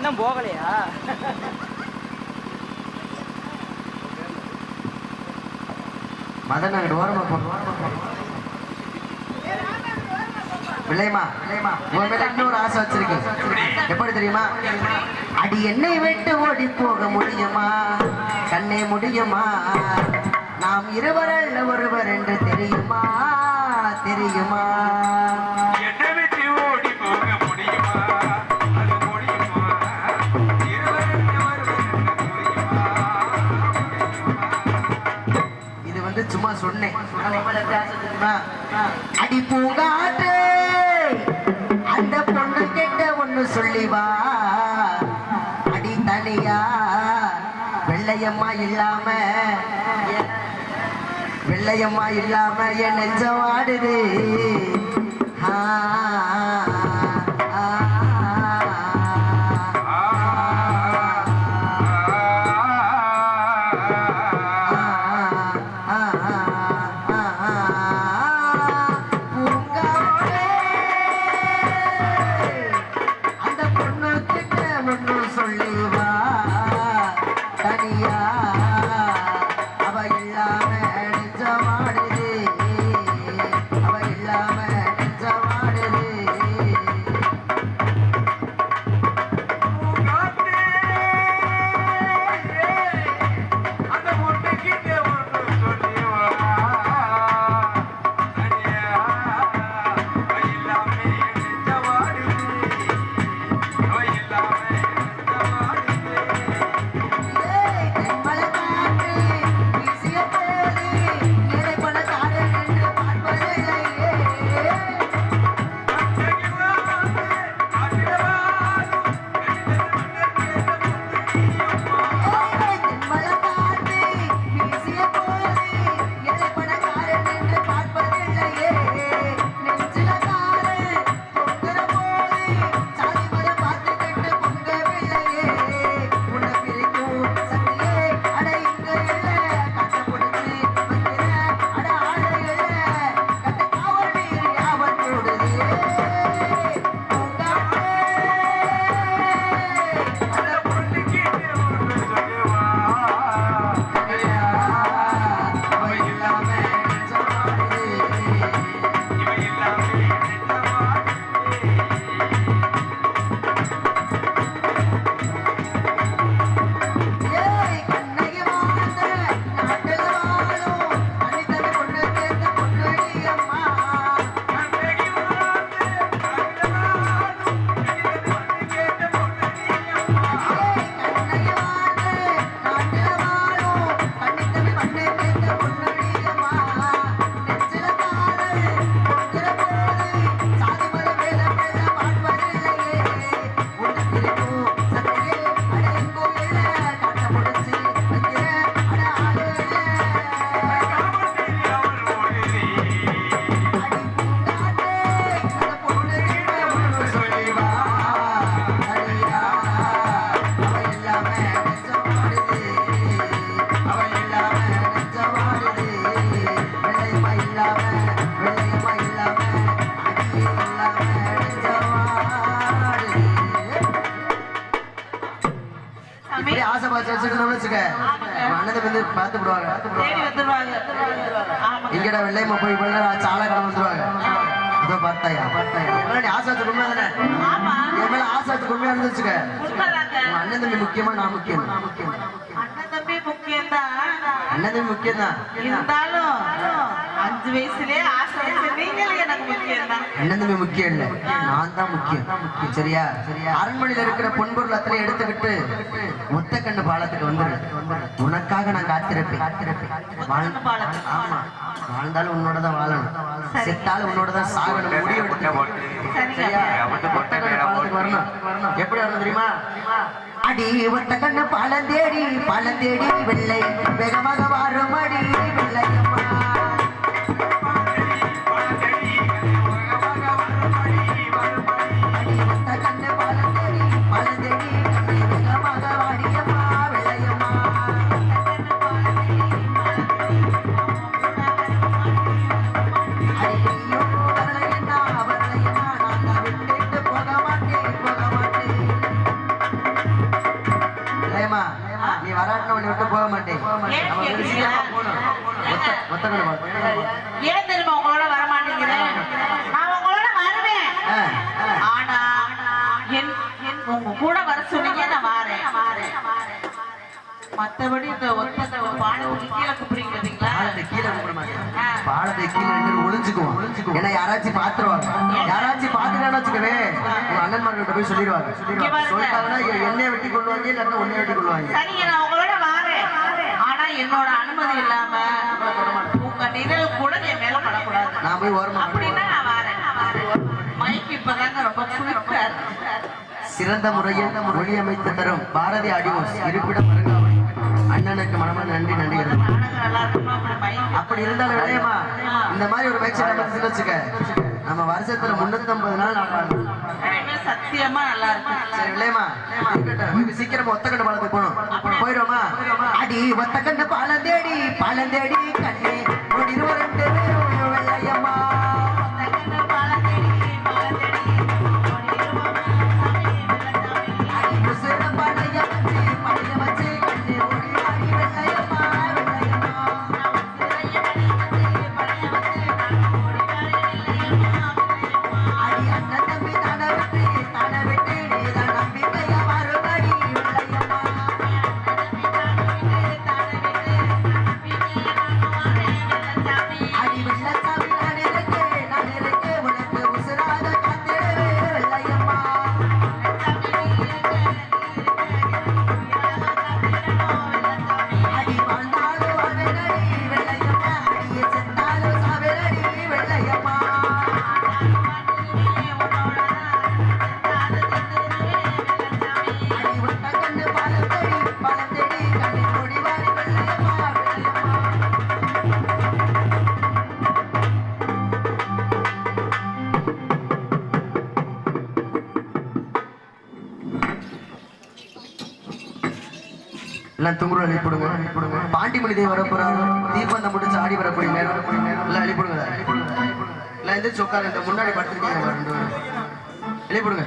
இன்னும் போகலையா? மதன் அங்கிட்டு ஓரமா போறோம். பிள்ளைமா உன் மேல இன்னொரு ஆசை வச்சிருக்கேன். எப்படி தெரியுமா? அடி என்னை விட்டு ஓடி போக முடியுமா கண்ணே முடியுமா? நாம் இருவர் அல்ல ஒருவர் என்று தெரியுமா தெரியுமா? என்னை விட்டு ஓடி போக முடியுமா அது முடியுமா? இருவர் அல்ல ஒருவர் என்று தெரியுமா? இது வந்து சும்மா சொன்னேன். அடி பூங்காற்று அந்த பொண்ணு கேட்ட ஒண்ணு சொல்லி வா. அடி தனியா வெள்ளையம்மா இல்லாம என் நெஞ்சம் வாடுது. இங்கட வெள்ளையம்மா போய் சாலை கடை வந்துருவாங்க. இதோ பார்த்தாயா ஆசாத்து உண்மை தானே? என் மேல ஆசாத்துக்கு உண்மையா இருந்துச்சுக்க. அண்ணன் தம்பி முக்கியமா நான் முக்கியம்? அண்ணன் தம்பி முக்கியம் தான். இருந்தாலும் 5 வயசுலயே ஆசை நீங்கள் எனக்கு முக்கியம் தான். அண்ணன் தம்பி முக்கியம் இல்ல, நான் தான் முக்கியம். சரியா? அரண்மனையில இருக்கிற பொன்பொருள் அத்தனை எடுத்துக்கிட்டு ஒத்தக்கண்ணு பாலத்துக்கு வந்துரு. உனக்காக நான் காத்திருப்பேன். ஆமா, வாழ்ந்தாலும் உன்னோடதான் வாழணும், செத்தாலும் உன்னோடதான் சாகணும். முடிவு எடுத்து சரியா? ஒத்தக்கண்ணு பாலத்துக்கு வரணும். எப்படி வரணும் தெரியுமா? அடி ஒத்தக்கண்ணு பாலம் தேடி வெள்ளை வேகமாக வாரும் அடி வெள்ளையம்மா. மத்தபடி இந்த ஒத்த பாலத்துக்கு கீழே குப்புறீங்க பாத்தீங்களா? பாலத்தை கீழே கூப்பிட மாட்டேன், பாலத்தை கீழே ரெண்டு ஒளிஞ்சுக்குவோம். ஏன்னா யாராச்சும் பாத்துருவாங்க, யாராச்சும் பாத்துட்டான்னு வச்சுக்கவே உங்க அண்ணன்மார்கிட்ட போய் சொல்லிடுவாங்க. சொல்லிட்டாங்கன்னா என்னைய வெட்டி கொள்வாங்க, இல்லன்னா உன்னைய வெட்டி கொள்வாங்க. சரிங்க, நான் உங்களோட வாரேன். ஆனா என்னோட அனுமதி இல்லாம உங்க நிழல் கூட என் மேல படக்கூடாது. நான் போய் ஓரமா அப்படின்னா நான் வாரேன். மைக் இப்பதாங்க ரொம்ப குளிர்க்கா இருக்கு. சிறந்த முறையில் மொழி அமைத்து தரும் பாரதி ஆடியோஸ் இருப்பிடம் மருங்காவடி அண்ணனுக்கு மனமான நன்றி நன்றி. நாடகம் நல்லா இருக்குமா? அப்படி மைக் அப்படி இருந்தாலும் விளையமா இந்த மாதிரி ஒரு மேட்ச் நம்ம வச்சுக்க, நம்ம வருஷத்துல 350 நாள் நாடகம். இனிமே சத்தியமா நல்லா இருக்கு. சரி விளையமா சீக்கிரமா ஒத்தக்கண்டு பாலத்துக்கு போகணும். போயிடுவோமா? அடி ஒத்தக்கண்டு பாலம் தேடி கண்ணே ஒரு 2 வெள்ளையம்மா எல்லாம் துங்குற அழிப்படுங்க. பாண்டிமணி தேவி வரப்போறாரு, தீபந்தம் முடிச்சு ஆடி வரக்கூடிய நேரம் எல்லாம் அழிப்படுங்க. எல்லாம் எந்திரிச்சு உட்காரு, இந்த முன்னாடி படுத்துருக்கீங்க, எழுப்பிடுங்க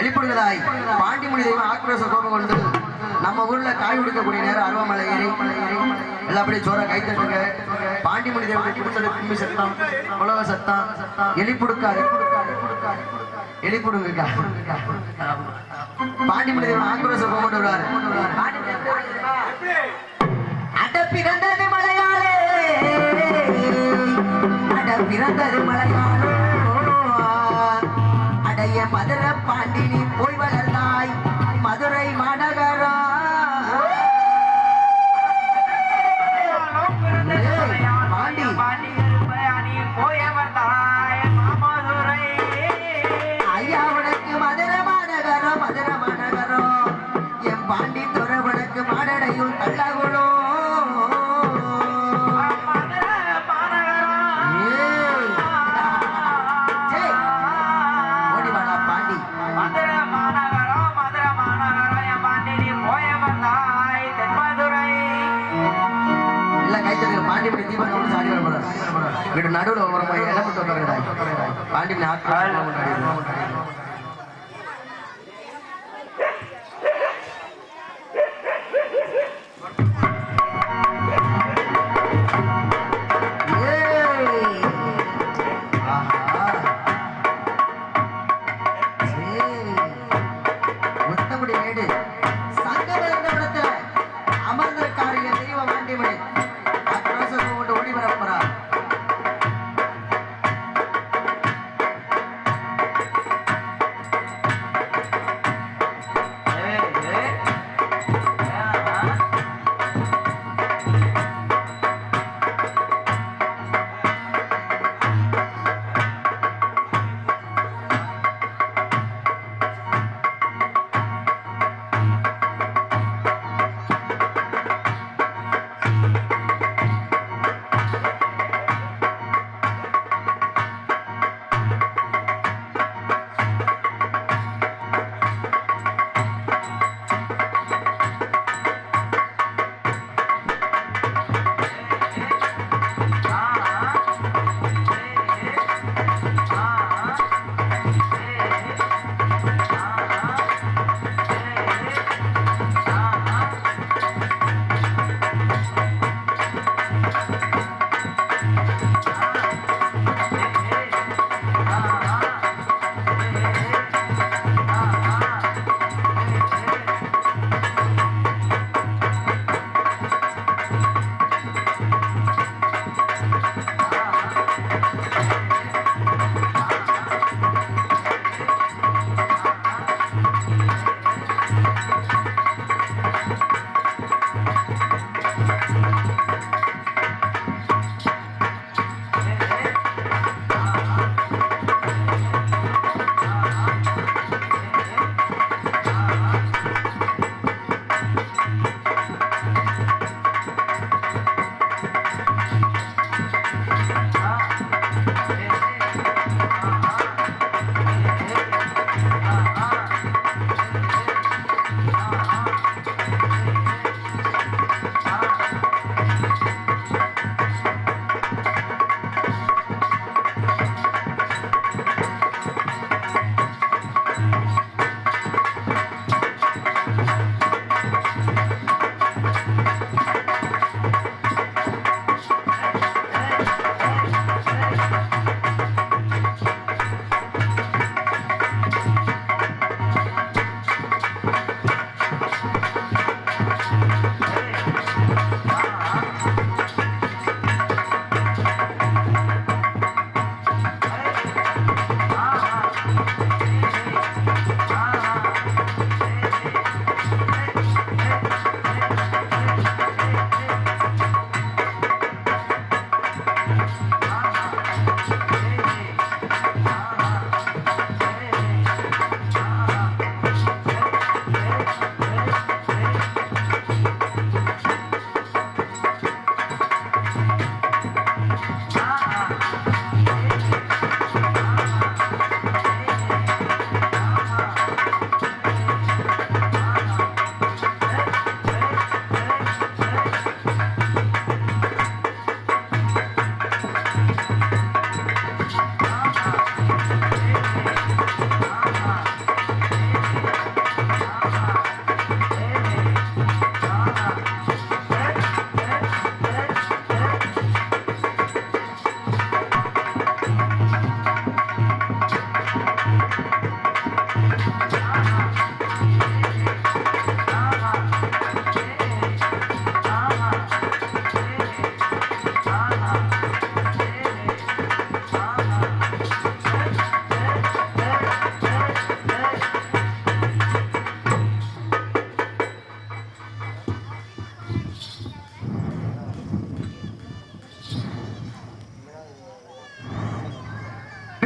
எழுப்பிடுங்கதாய். பாண்டிமணி தெய்வம் ஆக்ரோஷ கோபம் கொண்டு நம்ம ஊர்ல காய் உடுக்கக்கூடிய நேரம் அருவாமலை ஏறி எல்லாப்படியும் சோற கை தட்டுங்க. பாண்டிமணி தேவனுக்கு கொடுத்தது கும்பி சத்தம், உலக சத்தம், எழுப்பிடுக்காரு எழுப்பிடுங்க. பாண்டிமணி தேவன் ஆக்ரோஷ கோபம் கொண்டு வருவாரு. அட பிறந்தது மலையாளே, அட பிறந்தது மலையாளோ, அடைய மதுரை பாண்டினி போய் வளர்ந்தாய் மதுரை மாநகரா. பாண்டி ஐயா உனக்கு மதுரை மாநகரம், மதுரை மாநகரம். என் பாண்டி துறவனுக்கு மாடடையும் தள்ளகுளோ. நடுவில் ஒரு பாண்டிமணி முத்தமுடி மேடு சங்கம் இருந்த இடத்துல அமர்ந்திருக்காரு என் தெய்வ பாண்டிமணி. ஆக்ரோஷம் கொண்டு ஓடி வரப்போறார்.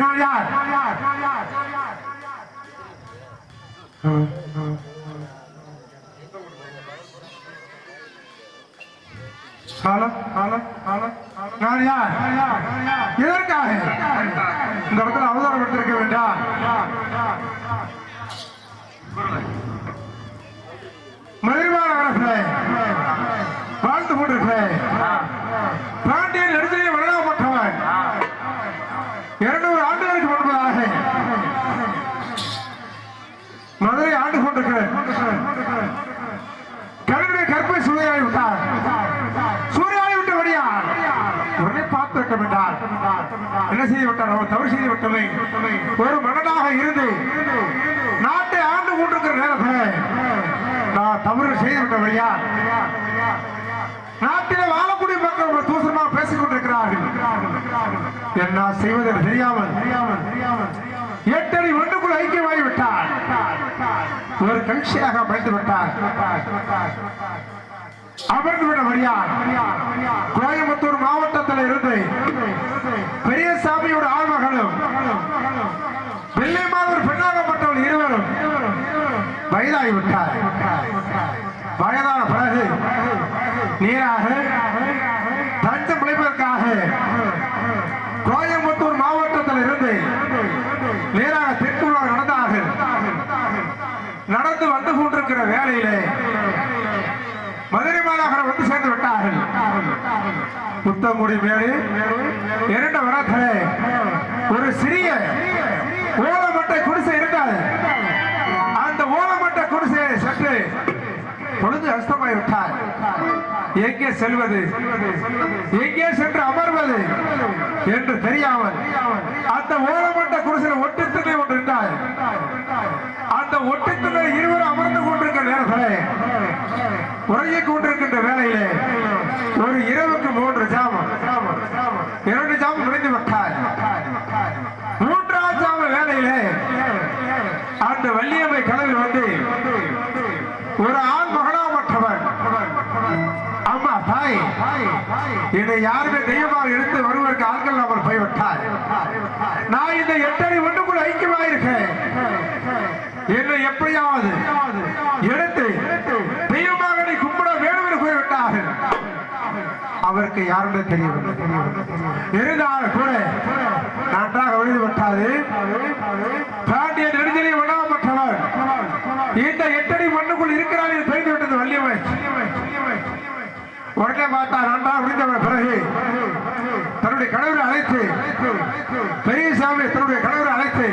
நான் யார்? நான் யார்? எதற்காக இந்த இடத்துல அவதாரம் எடுத்திருக்க வேண்டாம்? மதுரமான அரசே, வாழ்த்து கொண்டிருக்கிறேன். பாண்டியன் நெடுஞ்செழியன் வளராமற்றவன் 200 ஆண்டுகளுக்கு முன்பதாக மதுரை ஆண்டு கொண்டிருக்கிறேன். கவிதை கற்பை சூறையாடி விட்டார். சூறையாடி விட்டபடியா உடனே பார்த்திருக்க வேண்டார். என்ன செய்து விட்டார்? அவர் தவறு செய்து விட்டதை ஒரு மன்னனாக இருந்து நாட்டை ஆண்டு கொண்டிருக்கிற நேரத்தில் நான் தவறு செய்து விட்டபடியா நாட்டில் வாழக்கூடிய மக்கள் தூசணமாக பேசிக் கொண்டிருக்கிறார்கள். என்ன செய்வதற்கு தெரியாமல் 8 அடி ஒன்றுக்குள் ஐக்கியமாகி விட்டார். ஒரு கட்சியாக அமைந்து விட்டார். அமர்ந்து விட வழியார் கோயம்புத்தூர் மாவட்டத்தில் இருந்து பெரியசாமியோட ஆழ்மகளும் வெள்ளைமாதூர் பெண்ணாகப்பட்டவள் இருவரும் வயதாகிவிட்டார். வயதான பிறகு நீராக தஞ்சம் பிழைப்பதற்காக கோயம்புத்தூர் மாவட்டத்தில் இருந்து நேராக தெற்குள்ளாக நடந்தார்கள். நடந்து வந்து கொண்டிருக்கிற வேளையிலே மதுரை மாநகரம் வந்து சேர்ந்து விட்டார்கள். புத்தங்குடி மேலே 2 வரத்திலே ஒரு சிறிய ஓலமட்டை குடிசை இருந்தது. அந்த ஓலமட்டை குடிசையை சற்று பொழுது அஸ்தமாய் விட்டார். எங்கே செல்வது, எங்கே சென்று அமர்வது என்று தெரியாமல் அந்த ஓலமட்ட குடிசையில் ஒட்டுத்திணை ஒன்று இருந்தார். அந்த ஒட்டுத்திணை இருவரும் அமர்ந்து கொண்டிருக்கிற நேரத்திலே உறங்கிக் கொண்டிருக்கின்ற வேளையிலே ஒரு இரவுக்கு 3 ஜாமம் 2 ஜாமம் முடிந்து விட்டார். 3ஆம் ஜாம வேளையிலே அந்த வள்ளியம்மை கனவில் வந்து ஒரு ஆண் மகனாமற்றவன், அம்மா தாய் என்னை யாருமே தெய்வமாக எடுத்து வருவதற்கு ஆட்கள் அவர் போய்விட்டார். நான் இந்த 8 அடி ஒன்றுக்குள் ஐக்கியமாக இருக்கேன். என்னை எப்படியாவது எடுத்து தெய்வமாக நீ கும்பிட வேண்டும் என்று போய்விட்டார்கள். அவருக்கு யாருமே தெரியவில்லை. இருந்தாலும் கூட நன்றாக விழுந்து விட்டாது. பாண்டிய நெடுஞ்செழியன் வளராமற்றவர் இந்த 8 அடி மண்ணுக்குள் இருக்கிறார் என்று தெரிந்து விட்டது வள்ளியம்மை. உடனே பார்த்தா நன்றாக விழுந்தவர் பிறகு தன்னுடைய கணவரை அழைத்து, பெரியசாமி தன்னுடைய கணவரை அழைத்து,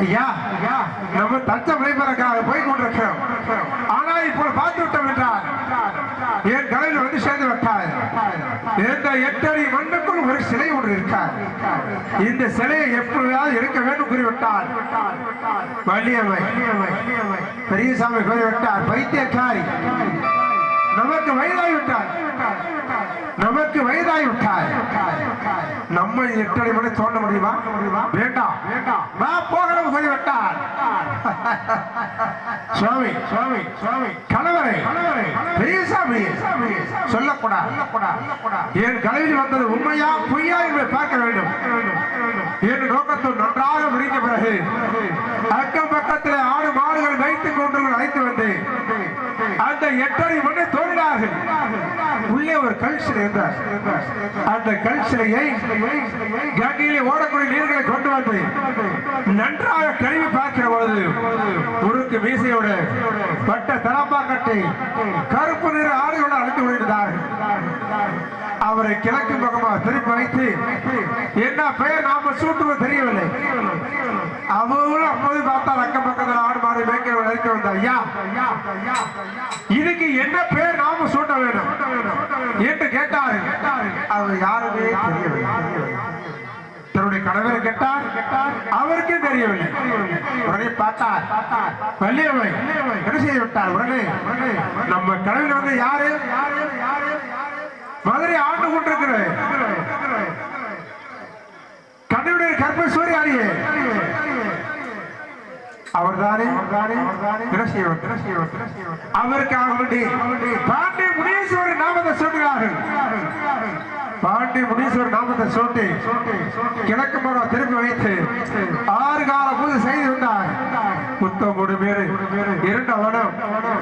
ஐயா நம்ம தச்சம் விளைப்பதற்காக போய் கொண்டிருக்கிறோம். ஆனால் இப்போ பார்த்து விட்டோம் என்றால் என் கனவில் வந்து சேர்ந்து விட்டார். இந்த 8 அடி மண்ணுக்குள் ஒரு சிலை ஒன்று இருக்கார். இந்த சிலையை எப்படியாவது எடுக்க வேண்டும் கூறிவிட்டார் வள்ளியம்மை. பெரியசாமி கூறிவிட்டார், பைத்தியக்காரி, நமக்கு வயதாகிவிட்டார், நமக்கு வயதாகிவிட்டார். நம்ம 8 அடி மணி தோண்ட முடியுமா? வேண்டாம், நான் போகணும் சொல்லிவிட்டார். சுவாமி சுவாமி சுவாமி கணவரை பெரியசாமி சொல்லக்கூடாது. என் கலையில் வந்தது உண்மையா பொய்யா என்பதை பார்க்க வேண்டும். என் நோக்கத்தோடு நன்றாக முடிந்த பிறகு அக்கம் பக்கத்தில் ஆடு மாடுகள் வைத்துக் கொண்டு அழைத்து வந்து அந்த 8 அடி மண்ணை தோன்றினார்கள். உள்ளே ஒரு கல் சிலை இருந்தார். அந்த கல் சிலையை கங்கையிலே ஓடக்கூடிய நீர்களை கொண்டு வந்து நன்றாக கழுவி பார்க்கிற பொழுது முறுக்கு மீசையோடு பட்ட தலப்பாக்கட்டை கருப்பு நிற ஆடுகளோடு அழைத்து கொண்டிருந்தார்கள். அவரை கிழக்கு பக்கமாக திருப்பி வைத்து என்ன பெயர் நாம சூட்டுவது தெரியவில்லை. அவங்களும் அப்போது பார்த்தால் அக்கம் பக்கத்தில் ஆடு மாடு மேய்க்க அழைக்க வந்தார். ஐயா இதுக்கு என்ன பெயர் நாம சூட்ட வேண்டும் என்று கேட்டார்கள். அவர் யாருமே தெரியவில்லை. தன்னுடைய கணவரை கேட்டார், அவருக்கே தெரியவில்லை. உடனே பார்த்தார் வள்ளியம்மை என்ன செய்து விட்டார். உடனே நம்ம கணவர் வந்து யாரு? மதுரை ஆண்டு கொண்டிருக்கிற கண்ணுடைய கற்பை சூரியாரியே அவர்தானே அவருக்காக வேண்டி பாண்டிய முனீஸ்வரர் நாமத்தை சொல்கிறார்கள். பாண்டி முனீஸ்வரர் நாமத்தை சூட்டி கிழக்கு முகம் திருப்பி வைத்து 6 கால பூஜை செய்து வந்தார். புத்தம் ஒரு பேரு 2 வனம்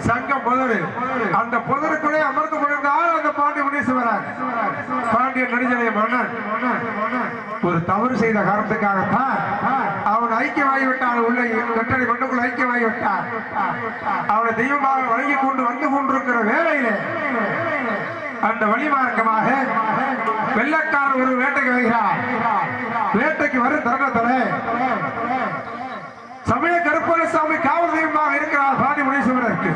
சங்கம் புதரு. அந்த புதருக்குள்ளே அமர்ந்து கொண்டிருந்தால் அந்த பாண்டி முனீஸ்வரர் பாண்டிய நெடுஞ்செழிய மன்னன் ஒரு தவறு செய்த காரணத்துக்காகத்தான் அவன் ஐக்கியமாகிவிட்டான். உள்ள கட்டளை மண்ணுக்குள் ஐக்கியமாகிவிட்டான். அவனை தெய்வமாக வழங்கி கொண்டு வந்து கொண்டிருக்கிற வேளையிலே அந்த வழிமார்க்கமாக வெள்ளக்காரர் ஒரு வேட்டைக்கு வருகிறார். வேட்டைக்கு வரும் தருணத்தில் சமய கருப்பணசாமி காவல் தெய்வமாக இருக்கிறார். பாண்டி முனீஸ்வரருக்கு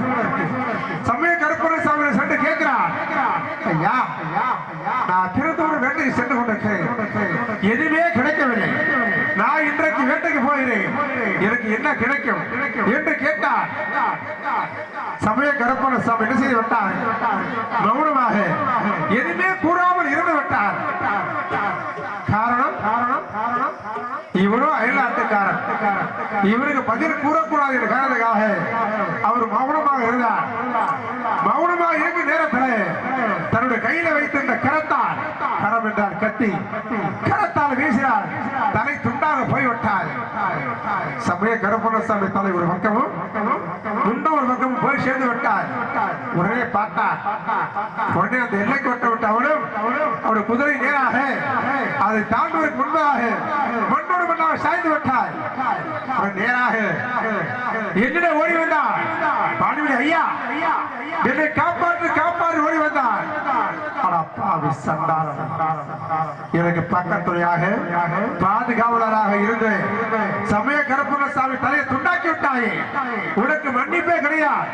சமய கருப்பணசாமி சென்று கேட்கிறார், ஐயா நான் திருத்தூர் வேட்டைக்கு சென்று கொண்டிருக்கிறேன், எதுவுமே கிடைக்கவில்லை. நான் இன்றைக்கு வேட்டைக்கு போகிறேன், எனக்கு என்ன கிடைக்கும் என்று கேட்டார். சமய கருப்பணசாமி என்ன செய்து விட்டார்? மௌனமாக எதுவுமே கூறாமல் இருந்து விட்டார். காரணம் இவரும் அயல்நாட்டுக்காரன், இவருக்கு பதில் கூறக்கூடாது என்ற காரணத்துக்காக அவர் மௌனமாக இருந்தார். மௌனமாக இருக்கும் நேரத்தில் தன்னுடைய கையில வைத்திருந்த கரத்தால், கரம் என்றால் கத்தி, கரத்தால் வீசினார். தலை துண்டாக போய்விட்டார். சமய கருப்பணசாமி தலை ஒரு பக்கமும் துண்ட ஒரு பக்கமும் போய் சேர்ந்து விட்டார். உடனே பார்த்தார். உடனே அந்த எல்லைக்கு விட்டு விட்ட அவனும் அவருடைய குதிரை நேராக அதை தாண்டுவதற்கு முன்பாக மண்ணோடு மண்ணாக சாய்ந்து விட்டார். நேராக என்னிடம் ஓடி வந்தார். பாண்டிமணி ஐயா என்னை காப்பாற்று காப்பாற்று ஓடி வந்தார். எனக்கு பக்கத்துறையாக பாதுகாவலராக இருந்து சமய கருப்பணசாமி தலையை துண்டாக்கி விட்டாயே, உனக்கு மன்னிப்பே கிடையாது,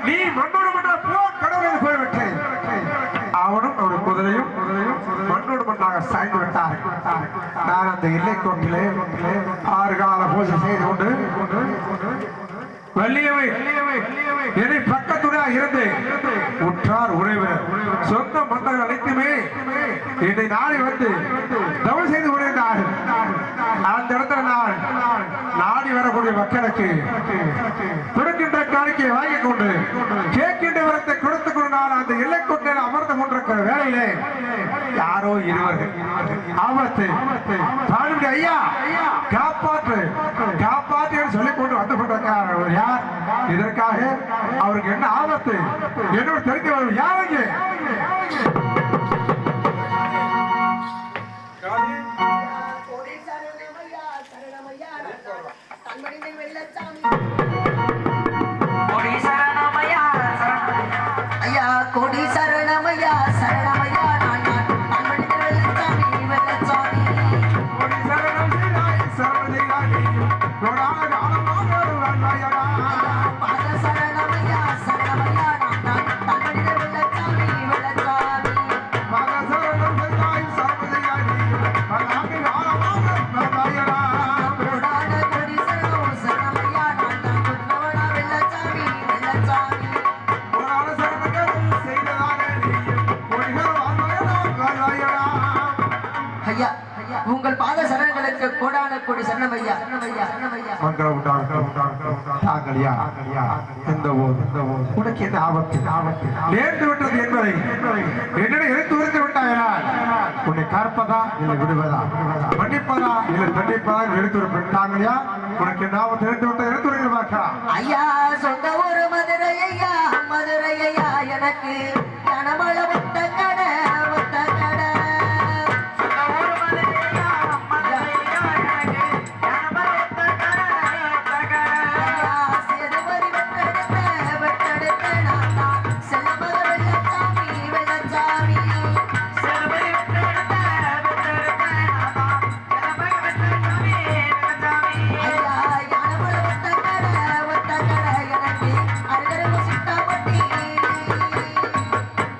நீ மண்ணோடு மண்ணா போ கடவுள் போய்விட்டேன். அவனும் அவருடைய குதிரையும் மண்ணோடு மண்ணாக சாய்ந்து விட்டார். நான் அந்த எல்லைக்கோட்டிலே 6 கால பூஜை செய்து கொண்டு வள்ளியவை என்னை பக்கத்துறையாக இருந்து உற்றார் உறவினர் சொந்த மன்னர்கள் அனைத்துமே என்னை நாடி வந்து தவறு செய்து கொண்டிருந்தார்கள். அந்த இடத்துல நான் நாடி வரக்கூடிய மக்களுக்கு கொடுக்கின்ற காணிக்கையை வாங்கிக் கொண்டு கேட்கின்ற வரத்தை கொடுத்துக் கொண்டு நான் அந்த எல்லைக்கோட்டையில் அமர்ந்து கொண்டிருக்கிற வேலையிலே யாரோ இருவர்கள் ஆபத்து, பாண்டி ஐயா காப்பாற்று காப்பாற்று என்று சொல்லிக் கொண்டு வந்து கொண்டிருக்கிறார். யார்? இதற்காக அவருக்கு என்ன ஆபத்து என்னோட தெரிஞ்சவர் யாருங்க? ஐயா கோடி சரணமையா சரணமையா உங்கள் பாத சரணங்களுக்கு கோடான கோடி சரணமையா தாங்களையா எந்த ஊர் உனக்கு என்ன ஆபத்து நேர்ந்து விட்டது என்பதை என்னிடம் எடுத்து உரைத்து விட்டாயால் உன்னை காற்பதா இல்லை விடுவதா, மன்னிப்பதா இல்லை தண்டிப்பதா எடுத்து விட்டாங்களையா? உனக்கு என்ன ஆபத்து எடுத்து விட்ட எடுத்து உரைத்து பார்க்கலாம். ஐயா சொந்த ஒரு மதுரை ஐயா மதுரை ஐயா எனக்கு கனமள ஒத்த கடை ஒத்த கடை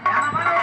யானமலை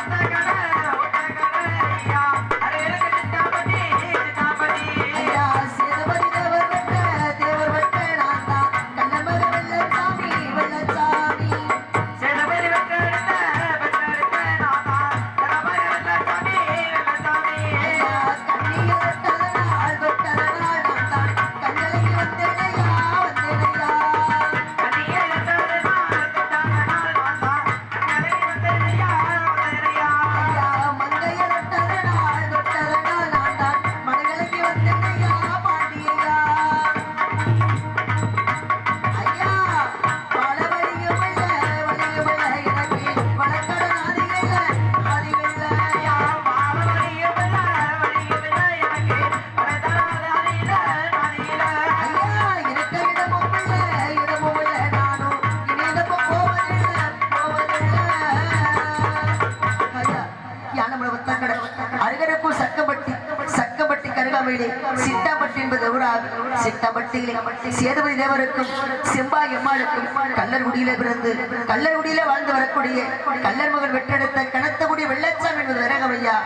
அருகாமையிலே சிட்டாம்பட்டி என்பது ஊராகும். சிட்டாம்பட்டியிலே சேதுபதி தேவருக்கும் செம்பாய் அம்மாளுக்கும் கல்லர்குடியிலே பிறந்து கல்லர்குடியிலே வாழ்ந்து வரக்கூடிய கல்லர் மகன் வெற்றெடுத்த கனத்தகுடி வெள்ளச்சாமி என்பது விரகமையா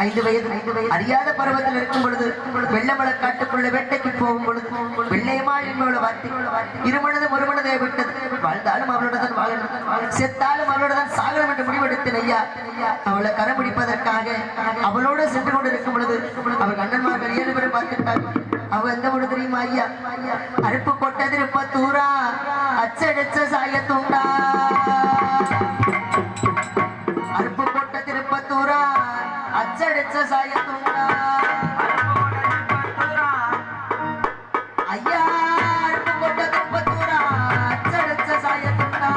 5 வயது அறியாத பருவத்தில் இருக்கும் பொழுது வெள்ளமல காட்டுக்குள்ள வேட்டைக்கு போகும் பொழுது வெள்ளையம்மாள் என்பவளை வார்த்தை இருமனதும் ஒரு மனதை விட்டது. வாழ்ந்தாலும் அவளுடன் வாழணும், செத்தாலும் அவளுடன் சாகணும் என்று முடிவெடுத்தேன் ஐயா. அவளை கரம் பிடிப்பதற்காக அவளோடு சென்று கொண்டு இருக்கும் பொழுது அவள் கண்ணன்மார்கள் 7 பேரும் பார்த்துட்டாங்க. அவ எந்த பொழுது தெரியுமா ஐயா? அருப்பு கொட்ட திருப்பத்தூரா அச்சடிச்ச சாயத்தூண்டா, அருப்பு கொட்ட திருப்பத்தூரா அச்சடிச்ச சாயத்தூண்டா. ஐயா அருப்பு கொட்ட திருப்பத்தூரா அச்சடிச்ச சாயத்தூண்டா,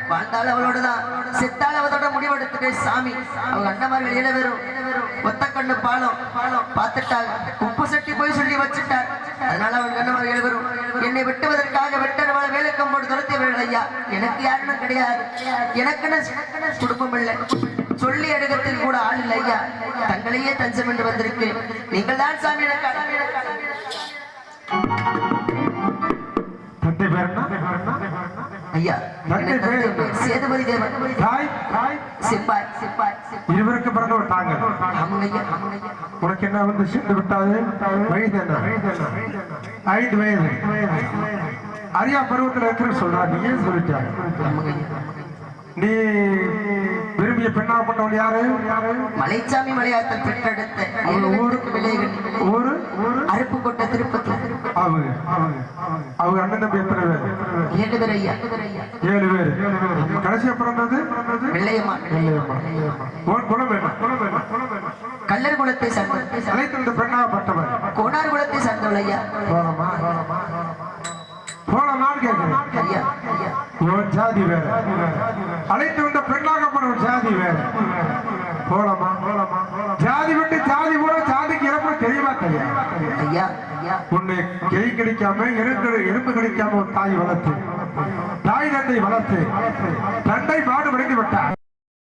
வாழ்ந்தாள் அவளோடதான் செத்தாள் அவளோட முடிவெடுத்துட்டு சாமி. அவங்க அண்ணமார்கள் 7 பேரும் ஒத்த கண்ணு பாலம் பார்த்துட்டாங்க. உப்பு சட்டி போய் சொல்லி வச்சுட்டார். அதனால அவங்க அண்ணமார்கள் 7 பேரும் என்னை வெட்டுவதற்காக வெட்டரவாள வேலைக்கம் போட்டு துரத்தியவர்கள் ஐயா. எனக்கு யாருன்னு கிடையாது, எனக்குன்னு குடும்பம் இல்லை, சொல்லி அடுக்கத்தில் கூட ஆள் இல்லை ஐயா. தங்களையே தஞ்சம் என்று வந்திருக்கு. நீங்கள் தான் சாமி எனக்கு தந்தை பேர் என்ன? ஐயா தந்தை பேர் சேதுபதி தேவன். தாய் செப்பாய் இருவருக்கு பிறந்த ஒரு தாங்கள். உனக்கு என்ன வந்து சேர்ந்து விட்டாது? வயது என்ன? 5 வயது. அரியா பருவத்தில் இருக்கிற சொல்றா. நீ ஏன் சொல்லிட்டாங்க? நீ விரும்பிய பெண்ணாகப்பட்டவள் யாரு? மலைச்சாமி மலையாளத்தில் பெற்றெடுத்த ஊரு அருப்பு கொட்ட திருப்பத்தூர். அவங்க அண்ணன் தம்பி எத்தனை பேர்? 7 பேர் ஐயா. 7 பேர். கடைசியா பிறந்தது வெள்ளையம்மா. உன் குலம் என்ன? கல்லர் குலத்தை சார்ந்தவர். அழைத்திருந்த பெண்ணாகப்பட்டவர் கோனார் குலத்தை சார்ந்தவள் ஐயா. போலமான்னு கேட்கிறேன் ஐயா. ஒரு ஜாதி வேற, அழைத்து வந்த பெண்ணாகப்பட்ட ஒரு ஜாதி வேற. போலமா ஜாதி விட்டு ஜாதி போல ஜாதிக்கு இறப்பு தெரியுமா? தெரியாது ஐயா. உன்னை கை கிடைக்காம எறும்பு கிடைக்காம ஒரு தாய் வளர்த்து, தாய் தந்தை வளர்த்து, தந்தை பாடு விடுத்து விட்டார்.